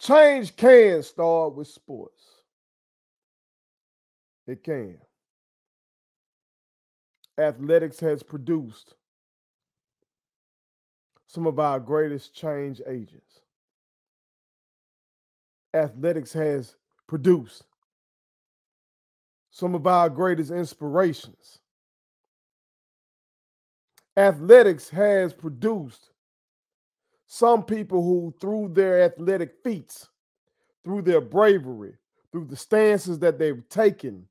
Change can start with sports. It can. Athletics has produced some of our greatest change agents. Athletics has produced some of our greatest inspirations. Athletics has produced some people who, through their athletic feats, through their bravery, through the stances that they've taken,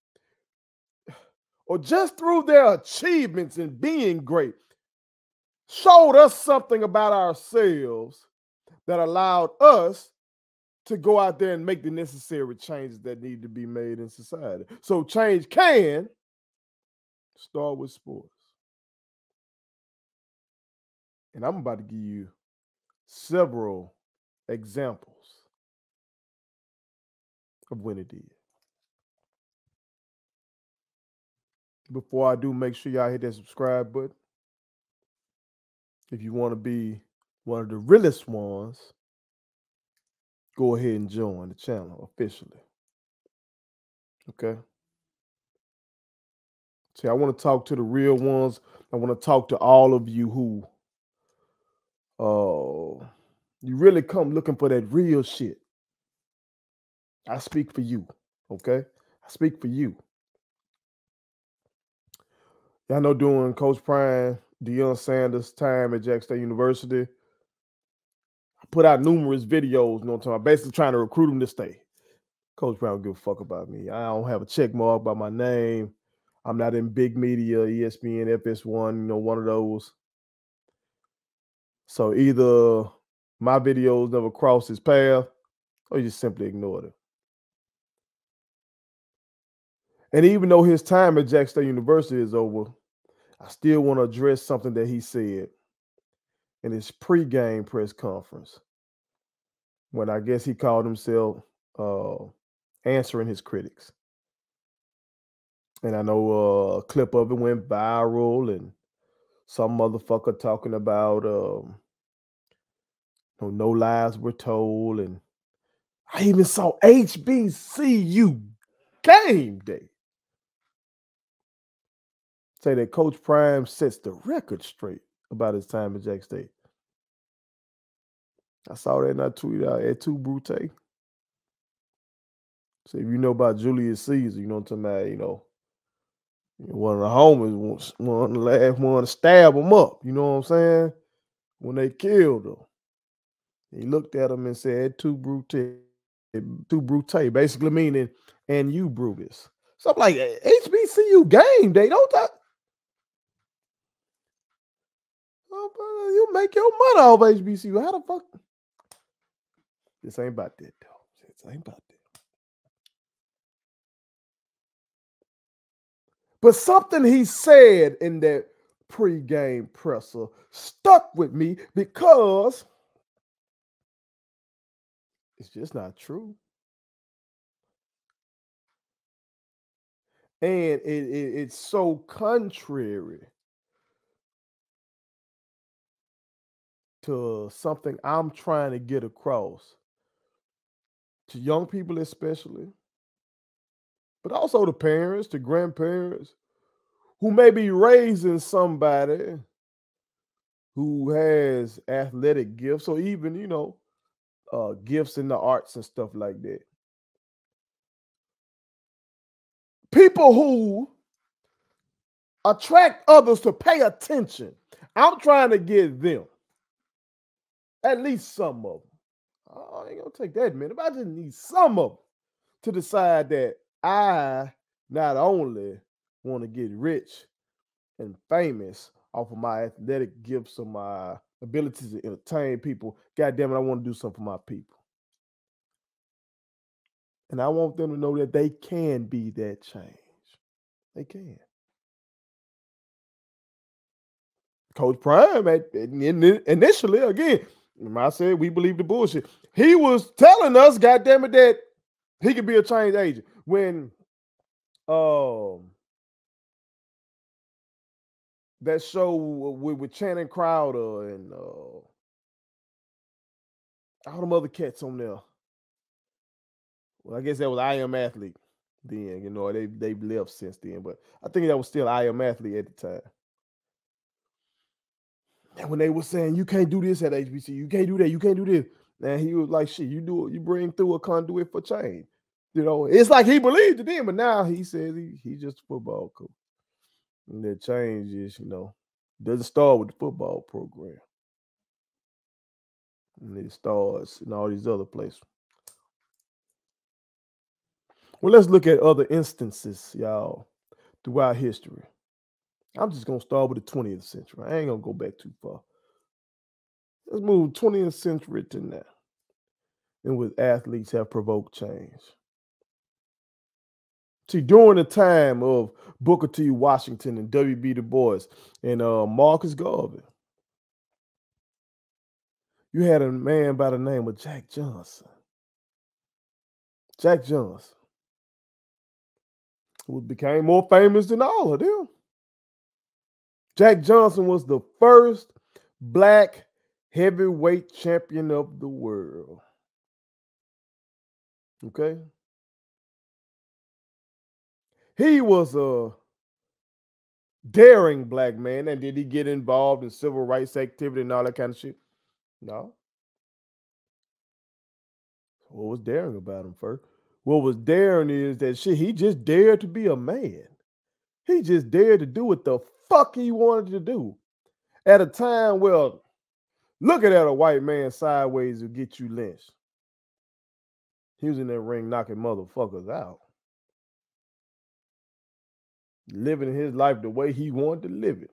or just through their achievements in being great, showed us something about ourselves that allowed us to go out there and make the necessary changes that need to be made in society. So change can start with sports. And I'm about to give you several examples of when it did. Before I do, make sure y'all hit that subscribe button. If you want to be one of the realest ones, go ahead and join the channel officially. Okay? See, I want to talk to the real ones. I want to talk to all of you who you really come looking for that real shit. I speak for you, okay? I speak for you. Y'all know during Coach Prime, Deion Sanders' time at Jackson State University, I put out numerous videos, you know what I'm talking about, basically trying to recruit him to stay. Coach Prime don't give a fuck about me. I don't have a check mark by my name. I'm not in big media, ESPN, FS1, you know, one of those. So either my videos never crossed his path or you just simply ignored it. And even though his time at Jackson State University is over, I still want to address something that he said in his pregame press conference when I guess he called himself answering his critics. And I know a clip of it went viral and some motherfucker talking about no lies were told. And I even saw HBCU game day say that Coach Prime sets the record straight about his time at Jack State. I saw that and I tweeted out at 2 Brute. So if you know about Julius Caesar, you know what I'm talking about, you know, one of the homies, one of the last one to stab him up, you know what I'm saying? When they killed him. He looked at him and said, "Tu Brute," basically meaning, and you Brutus. So I'm like, HBCU game day, don't talk. Oh, you make your money off HBCU. How the fuck? This ain't about that, though. This ain't about that. But something he said in that pregame presser stuck with me because it's just not true. And it's so contrary to something I'm trying to get across to young people especially, but also the parents, the grandparents who may be raising somebody who has athletic gifts or even, you know, gifts in the arts and stuff like that. People who attract others to pay attention. I'm trying to get them, at least some of them. I ain't gonna take that many, but I just need some of them to decide that I not only want to get rich and famous off of my athletic gifts or my ability to entertain people. God damn it, I want to do something for my people. And I want them to know that they can be that change. They can. Coach Prime, initially, again, I said we believe the bullshit. He was telling us, God damn it, that he could be a change agent. When that show with Channing Crowder and all them other cats on there. Well, I guess that was I Am Athlete then. You know, they've left since then, but I think that was still I Am Athlete at the time. And when they were saying you can't do this at HBC, you can't do that, you can't do this, and he was like, "Shit, you do it, you bring through a conduit for change." You know, it's like he believed it then, but now he says he's just a football coach. And the change is, doesn't start with the football program. And it starts in all these other places. Well, let's look at other instances, y'all, throughout history. I'm just going to start with the 20th century. I ain't going to go back too far. Let's move 20th century to now. And with athletes have provoked change. See, during the time of Booker T. Washington and W.B. Du Bois and Marcus Garvey, you had a man by the name of Jack Johnson. Jack Johnson, who became more famous than all of them. Jack Johnson was the first black heavyweight champion of the world. Okay? He was a daring black man. And did he get involved in civil rights activity and all that kind of shit? No. What was daring about him first? What was daring is that shit, he just dared to be a man. He just dared to do what the fuck he wanted to do. At a time, well, looking at a white man sideways will get you lynched. He was in that ring knocking motherfuckers out. Living his life the way he wanted to live it.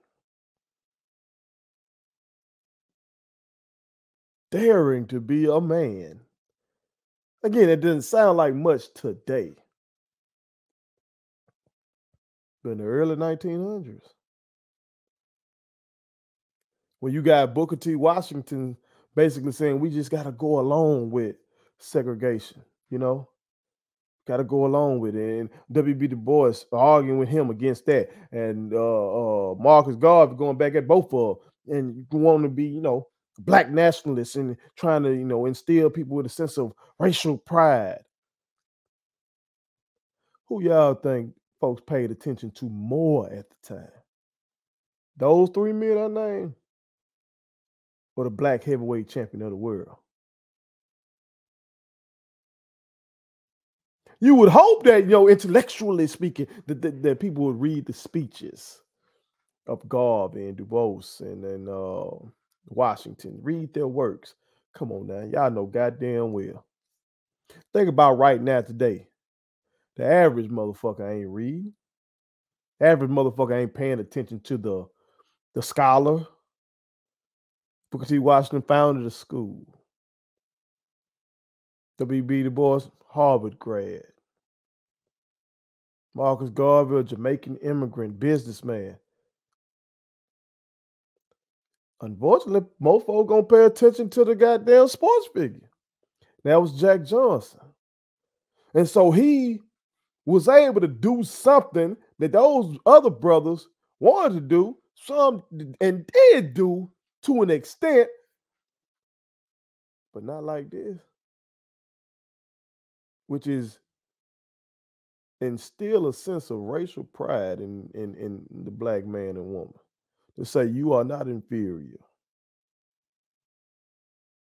Daring to be a man. Again, it doesn't sound like much today. But in the early 1900s, when you got Booker T. Washington basically saying we just got to go along with segregation, got to go along with it. And W.B. Du Bois arguing with him against that. And Marcus Garvey going back at both of them. And you want to be, black nationalists and trying to, instill people with a sense of racial pride. Who y'all think folks paid attention to more at the time? Those three men I named, or the black heavyweight champion of the world? You would hope that, intellectually speaking, that people would read the speeches of Garvey and Du Bois and Washington, read their works. Come on now, y'all know goddamn well. Think about right now today. The average motherfucker ain't reading. Average motherfucker ain't paying attention to the scholar. Booker T. Washington founded a school. W.B. Du Bois, Harvard grad. Marcus Garvey, a Jamaican immigrant businessman. Unfortunately, most folks gonna pay attention to the goddamn sports figure. That was Jack Johnson. And so he was able to do something that those other brothers wanted to do, some and did do to an extent, but not like this, which is instill a sense of racial pride in the black man and woman to say you are not inferior.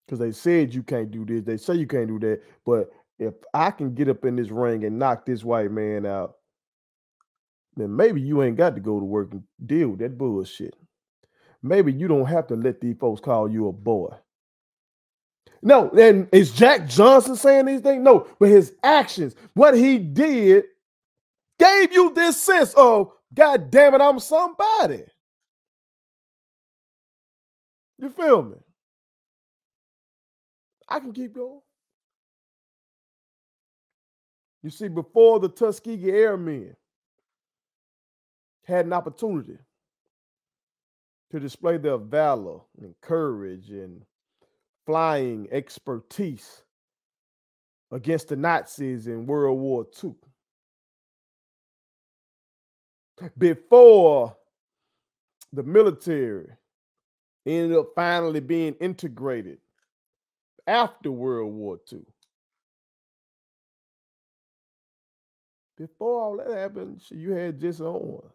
Because they said you can't do this, they say you can't do that, but if I can get up in this ring and knock this white man out, then maybe you ain't got to go to work and deal with that bullshit. Maybe you don't have to let these folks call you a boy. No, and is Jack Johnson saying these things? No, but his actions, what he did, gave you this sense of, God damn it, I'm somebody. You feel me? I can keep going. You see, before the Tuskegee Airmen had an opportunity to display their valor and courage and flying expertise against the Nazis in World War II. Before the military ended up finally being integrated after World War II. Before all that happened, you had Jesse Owens.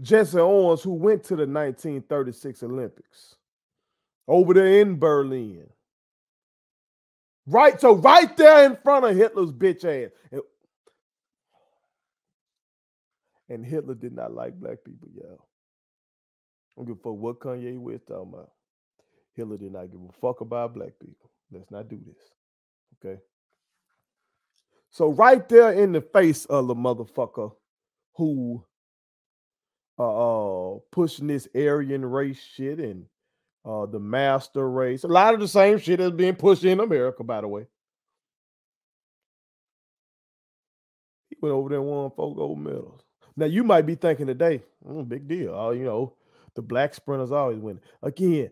Jesse Owens, who went to the 1936 Olympics over there in Berlin. Right, so right there in front of Hitler's bitch ass. And Hitler did not like black people, y'all. I don't give a fuck what Kanye West talking about. Hitler did not give a fuck about black people. Let's not do this. Okay. So right there in the face of the motherfucker who pushing this Aryan race shit and the master race, a lot of the same shit that's being pushed in America, by the way. He went over there and won 4 gold medals. Now you might be thinking today, big deal. You know, the black sprinters always win. Again,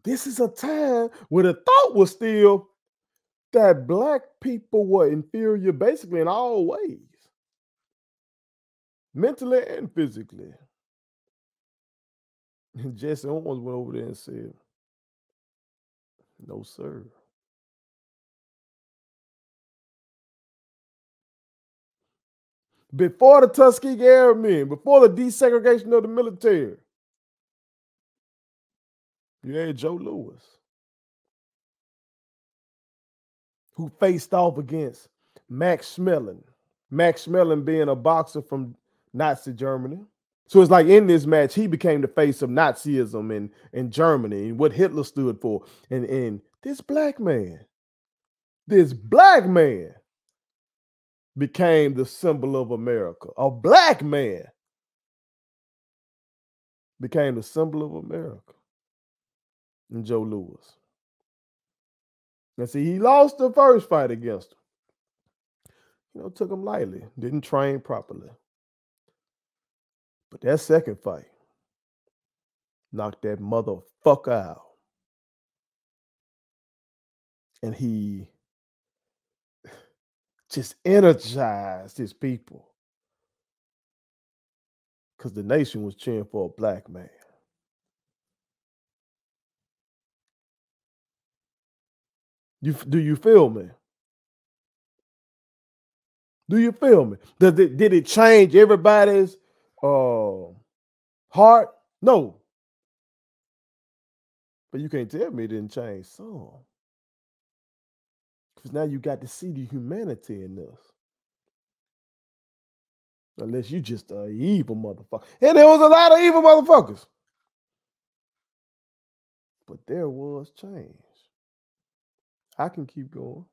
this is a time where the thought was still that black people were inferior basically in all ways, mentally and physically. And Jesse Owens went over there and said, no, sir. Before the Tuskegee Airmen, before the desegregation of the military, you had Joe Louis, who faced off against Max Schmeling. Max Schmeling being a boxer from Nazi Germany. So it's like in this match, he became the face of Nazism in Germany and what Hitler stood for. And this black man became the symbol of America. A black man became the symbol of America. And Joe Louis. And see, he lost the first fight against him. You know, took him lightly, didn't train properly. But that second fight knocked that motherfucker out. And he just energized his people. Because the nation was cheering for a black man. Do you feel me? Do you feel me? Did it change everybody's heart? No. But you can't tell me it didn't change some. Because now you got to see the humanity in this. Unless you just an evil motherfucker. And there was a lot of evil motherfuckers. But there was change. I can keep going.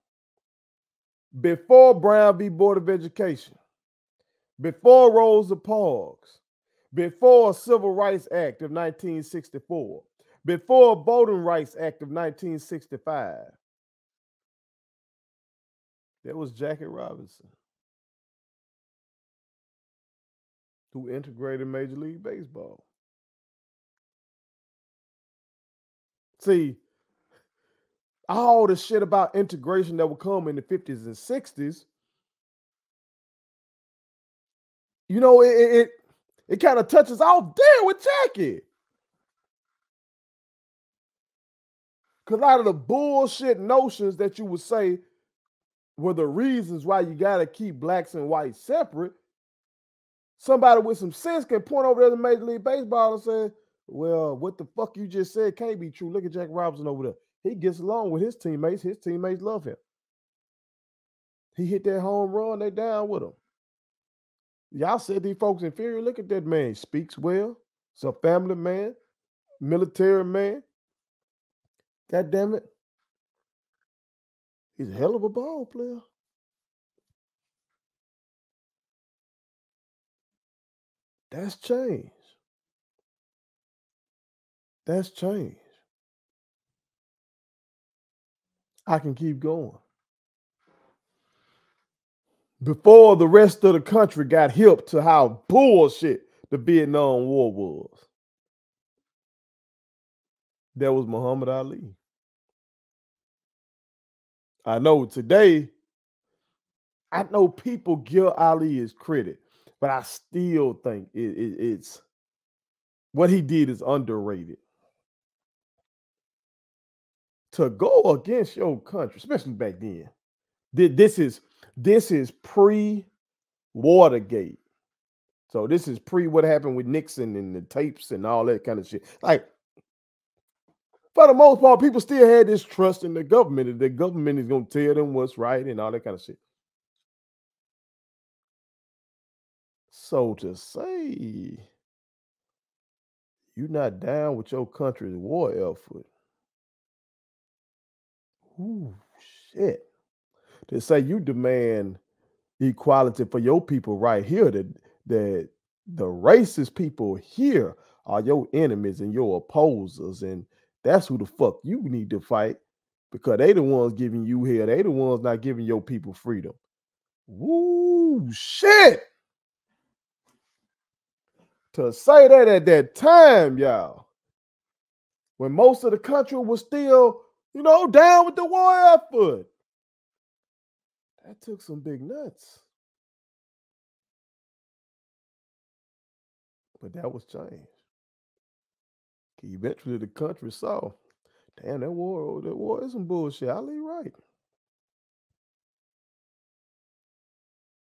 Before Brown v. Board of Education, before Rosa Parks, before Civil Rights Act of 1964, before Voting Rights Act of 1965, there was Jackie Robinson, who integrated Major League Baseball. See, all the shit about integration that would come in the 50s and 60s, you know, it kind of touches off there with Jackie. Because a lot of the bullshit notions that you would say were the reasons why you got to keep blacks and whites separate, somebody with some sense can point over there to Major League Baseball and say, well, what the fuck you just said can't be true. Look at Jackie Robinson over there. He gets along with his teammates. His teammates love him. He hit that home run. They down with him. Y'all said these folks inferior. Look at that man. He speaks well. He's a family man, military man. God damn it. He's a hell of a ball player. That's change. That's change. I can keep going. Before the rest of the country got hip to how bullshit the Vietnam War was, there was Muhammad Ali. I know today, I know people give Ali his credit, but I still think it's what he did is underrated. To go against your country, especially back then, this is pre Watergate. So this is pre what happened with Nixon and the tapes and all that kind of shit. Like, for the most part, people still had this trust in the government that the government is going to tell them what's right and all that kind of shit. So to say you're not down with your country's war effort, ooh, shit. To say you demand equality for your people right here, that the racist people here are your enemies and your opposers, and that's who the fuck you need to fight because they the ones giving you hell. They the ones not giving your people freedom. Woo, shit. To say that at that time, y'all, when most of the country was still, down with the war effort, that took some big nuts. But that was changed. Eventually, the country saw, damn, that war is some bullshit. Ali right.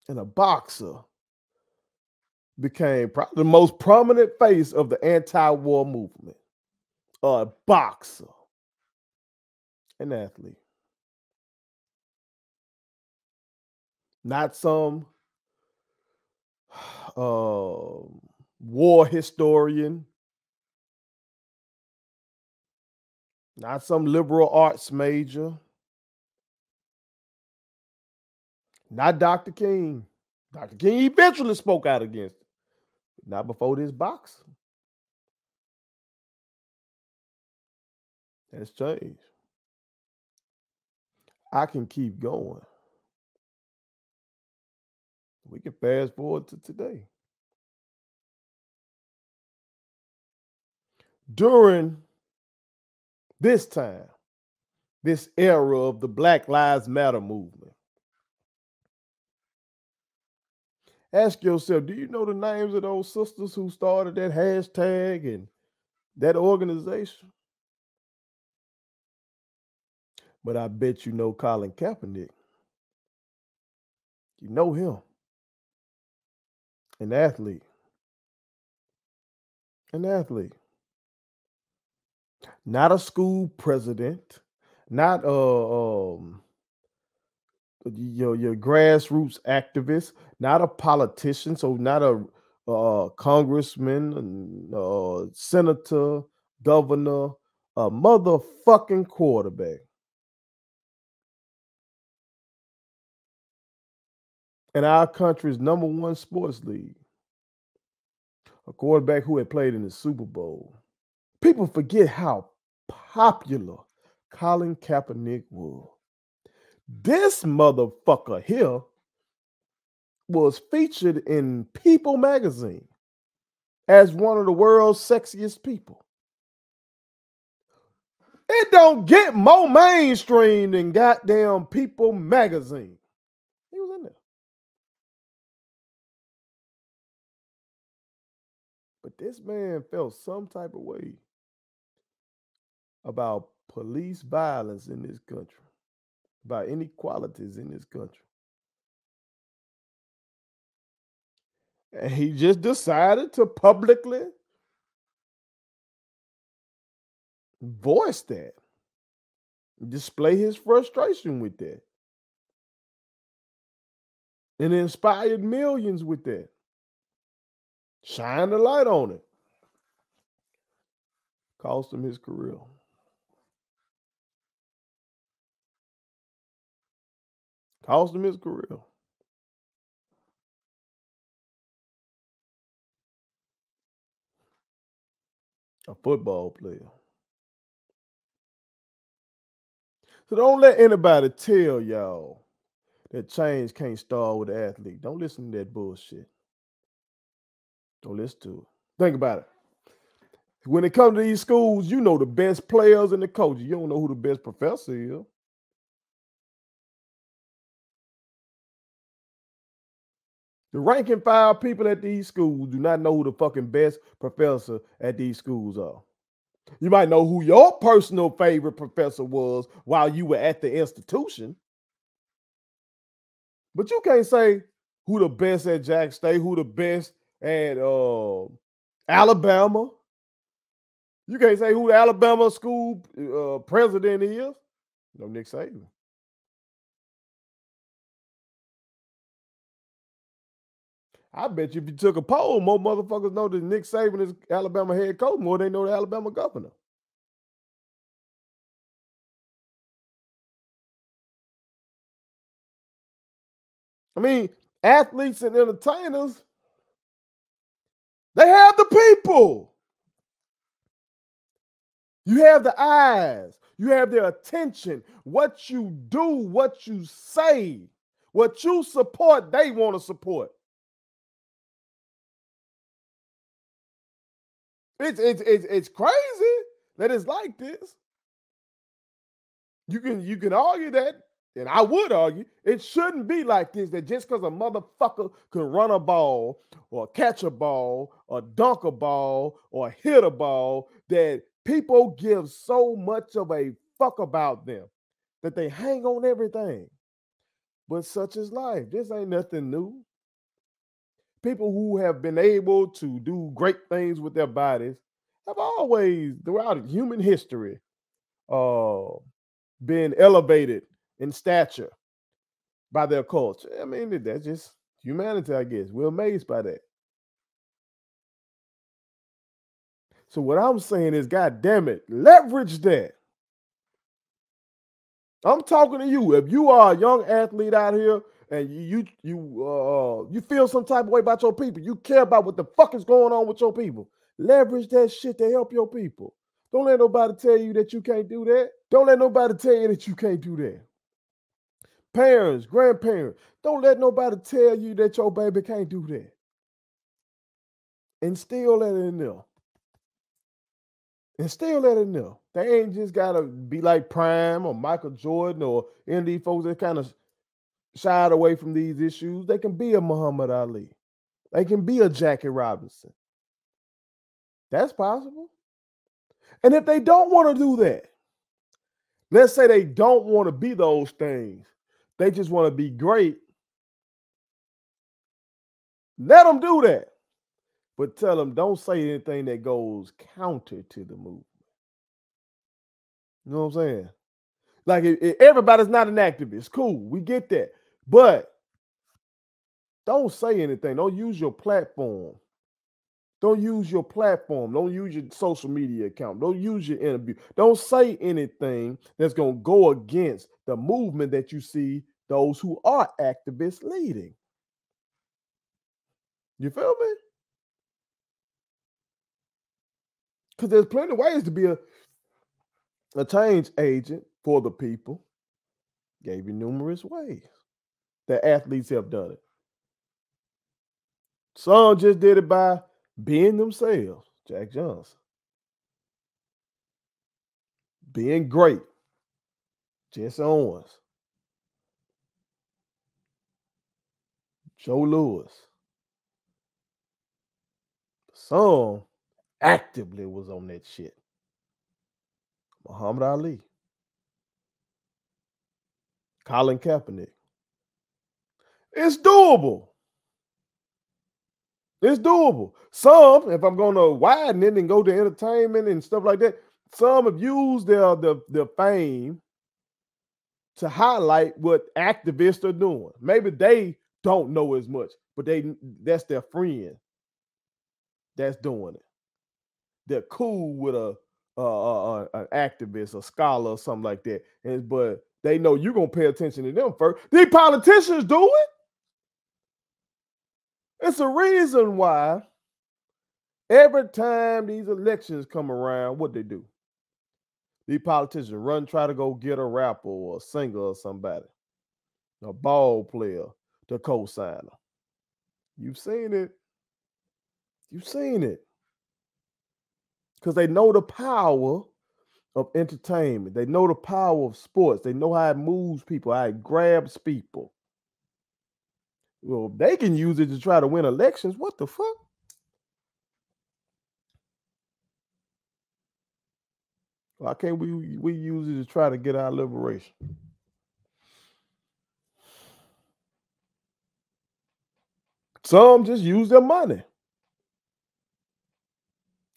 And a boxer became probably the most prominent face of the anti-war movement. A boxer, an athlete, not some war historian, not some liberal arts major, not Dr. King. Dr. King eventually spoke out against it. Not before this boxer. That's changed. I can keep going. We can fast forward to today. During this time, this era of the Black Lives Matter movement, ask yourself, do you know the names of those sisters who started that hashtag and that organization? But I bet you know Colin Kaepernick. You know him. An athlete. An athlete. Not a school president, not your grassroots activist, not a politician, so not a congressman, senator, governor, a motherfucking quarterback. In our country's #1 sports league, a quarterback who had played in the Super Bowl. People forget how popular Colin Kaepernick was. This motherfucker here was featured in People magazine as one of the world's sexiest people. It don't get more mainstream than goddamn People magazine. He was in there. But this man felt some type of way about police violence in this country, about inequalities in this country. And he just decided to publicly voice that, display his frustration with that, and inspired millions with that. Shine the light on it. Cost him his career. Cost him his career. A football player. So don't let anybody tell y'all that change can't start with the athlete. Don't listen to that bullshit. Don't listen to it. Think about it. When it comes to these schools, you know the best players and the coaches. You don't know who the best professor is. The rank and file people at these schools do not know who the fucking best professor at these schools are. You might know who your personal favorite professor was while you were at the institution, but you can't say who the best at Jack State, who the best at Alabama. You can't say who the Alabama school president is. No, Nick Saban. I bet you if you took a poll, more motherfuckers know that Nick Saban is Alabama head coach more than they know the Alabama governor. I mean, athletes and entertainers, they have the people. You have the eyes. You have their attention. What you do, what you say, what you support, they want to support. It's crazy that it's like this. You can argue that, and I would argue it shouldn't be like this. That just because a motherfucker can run a ball or catch a ball or dunk a ball or hit a ball, that people give so much of a fuck about them that they hang on everything. But such is life. This ain't nothing new. People who have been able to do great things with their bodies have always, throughout human history, been elevated in stature by their culture. I mean, that's just humanity, I guess. We're amazed by that. So what I'm saying is, God damn it, leverage that. I'm talking to you. If you are a young athlete out here and you feel some type of way about your people, you care about what the fuck is going on with your people, leverage that shit to help your people. Don't let nobody tell you that you can't do that. Don't let nobody tell you that you can't do that. Parents, grandparents, don't let nobody tell you that your baby can't do that. Instill that in them. Instill that in them. They ain't just gotta be like Prime or Michael Jordan or any of these folks that kind of shied away from these issues. They can be a Muhammad Ali. They can be a Jackie Robinson. That's possible. And if they don't want to do that, let's say they don't want to be those things, they just want to be great, let them do that. But tell them, don't say anything that goes counter to the movement. You know what I'm saying? Like, everybody's not an activist. Cool, we get that. But don't say anything. Don't use your platform. Don't use your platform. Don't use your social media account. Don't use your interview. Don't say anything that's going to go against the movement that you see those who are activists leading. You feel me? Because there's plenty of ways to be a change agent for the people. Gave you numerous ways that athletes have done it. Some just did it by being themselves. Jack Johnson. Being great. Jesse Owens. Joe Louis. Some actively was on that shit. Muhammad Ali. Colin Kaepernick. It's doable. It's doable. Some, if I'm going to widen it and go to entertainment and stuff like that, some have used their fame to highlight what activists are doing. Maybe they don't know as much, but that's their friend that's doing it. They're cool with an activist, a scholar, or something like that. But they know you're gonna pay attention to them first. These politicians do it. It's a reason why every time these elections come around, what they do? These politicians try to go get a rapper or a singer or somebody, a ball player to co-sign them. You've seen it. You've seen it. Because they know the power of entertainment. They know the power of sports. They know how it moves people, how it grabs people. Well, they can use it to try to win elections. What the fuck? Why can't we use it to try to get our liberation? Some just use their money.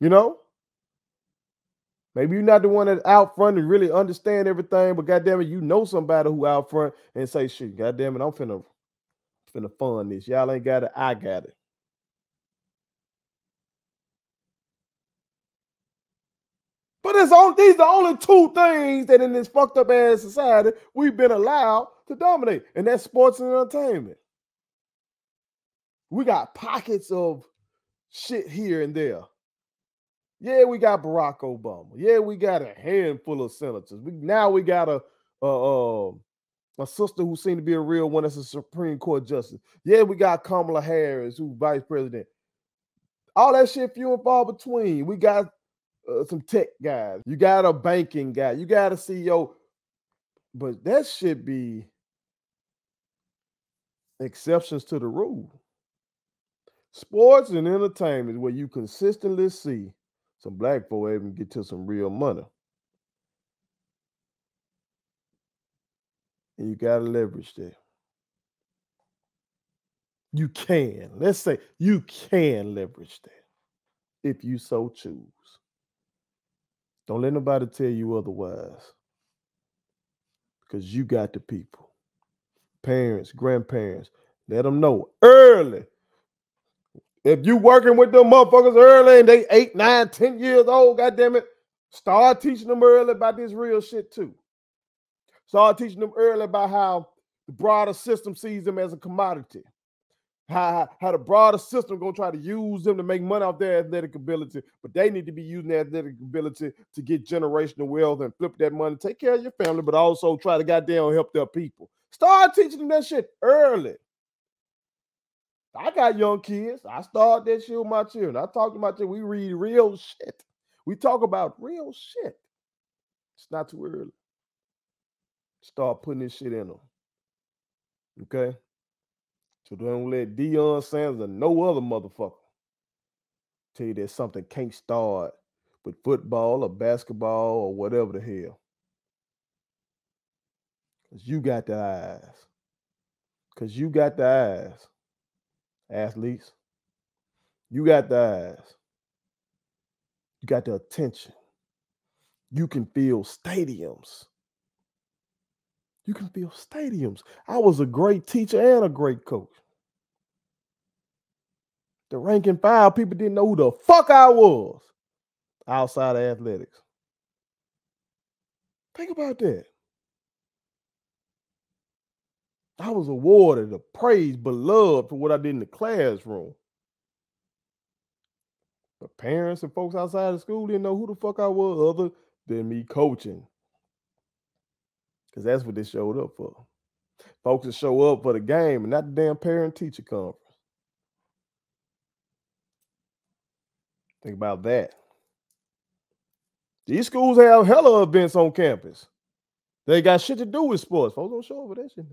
You know? Maybe you're not the one that's out front and really understand everything, but goddamn it, you know somebody who out front and say, shit, goddamn it, I'm finna fund this. Y'all ain't got it, I got it. But these are the only two things that in this fucked up ass society we've been allowed to dominate, and that's sports and entertainment. We got pockets of shit here and there. Yeah, we got Barack Obama. Yeah, we got a handful of senators. Now we got a sister who seemed to be a real one as a Supreme Court justice. Yeah, we got Kamala Harris, who's vice president. All that shit few and far between. We got some tech guys. You got a banking guy. You got a CEO. But that should be exceptions to the rule. Sports and entertainment where you consistently see some black folk able to get to some real money. And you got to leverage that. You can. Let's say you can leverage that if you so choose. Don't let nobody tell you otherwise. Because you got the people. Parents, grandparents, let them know early. If you working with them motherfuckers early and they 8, 9, 10 years old, goddamn it, start teaching them early about this real shit too. Start teaching them early about how the broader system sees them as a commodity. How the broader system gonna try to use them to make money off their athletic ability, but they need to be using their athletic ability to get generational wealth and flip that money, take care of your family, but also try to goddamn help their people. Start teaching them that shit early. I got young kids. I start that shit with my children. I talk to my children. We read real shit. We talk about real shit. It's not too early. Start putting this shit in them. Okay? So don't let Deion Sanders or no other motherfucker tell you that something can't start with football or basketball or whatever the hell. Because you got the eyes. Because you got the eyes. Athletes. You got the eyes. You got the attention. You can fill stadiums. You can fill stadiums. I was a great teacher and a great coach. The rank and file people didn't know who the fuck I was outside of athletics. Think about that. I was awarded, praised, beloved for what I did in the classroom. But parents and folks outside of school didn't know who the fuck I was other than me coaching. Because that's what they showed up for. Folks that show up for the game and not the damn parent-teacher conference. Think about that. These schools have hella events on campus. They got shit to do with sports. Folks don't show up for that shit.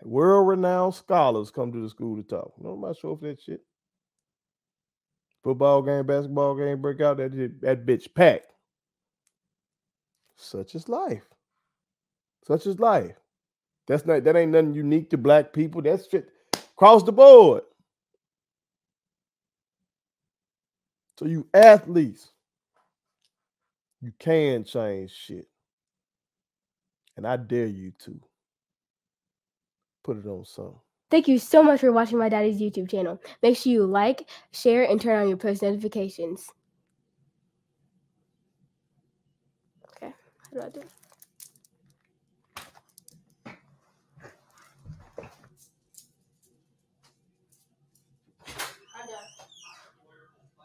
World-renowned scholars come to the school to talk. Nobody show up for that shit. Football game, basketball game, break out, that bitch packed. Such is life. Such is life. That ain't nothing unique to black people. That's shit across the board. So you athletes, you can change shit. And I dare you to. Put it on something. Thank you so much for watching my daddy's YouTube channel. Make sure you like, share, and turn on your post notifications. Okay, how do I do it?